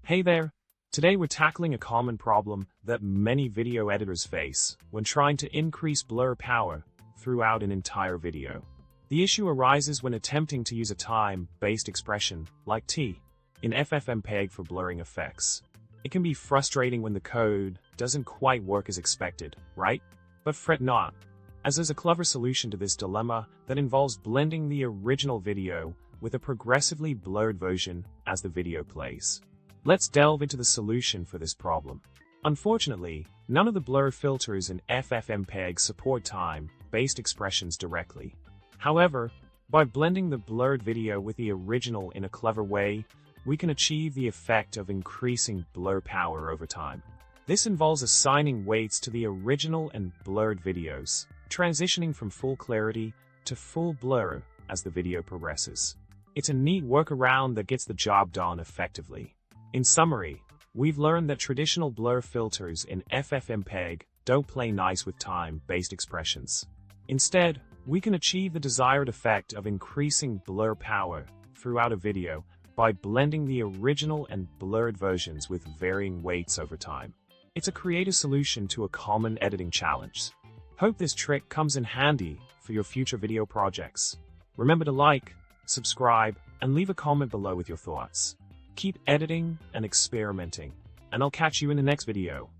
Hey there! Today we're tackling a common problem that many video editors face when trying to increase blur power throughout an entire video. The issue arises when attempting to use a time-based expression like T in FFmpeg for blurring effects. It can be frustrating when the code doesn't quite work as expected, right? But fret not, as there's a clever solution to this dilemma that involves blending the original video with a progressively blurred version as the video plays. Let's delve into the solution for this problem. Unfortunately, none of the blur filters in FFmpeg support time-based expressions directly. However, by blending the blurred video with the original in a clever way, we can achieve the effect of increasing blur power over time. This involves assigning weights to the original and blurred videos, transitioning from full clarity to full blur as the video progresses. It's a neat workaround that gets the job done effectively. In summary, we've learned that traditional blur filters in FFmpeg don't play nice with time-based expressions. Instead, we can achieve the desired effect of increasing blur power throughout a video by blending the original and blurred versions with varying weights over time. It's a creative solution to a common editing challenge. Hope this trick comes in handy for your future video projects. Remember to like, subscribe, and leave a comment below with your thoughts. Keep editing and experimenting, and I'll catch you in the next video.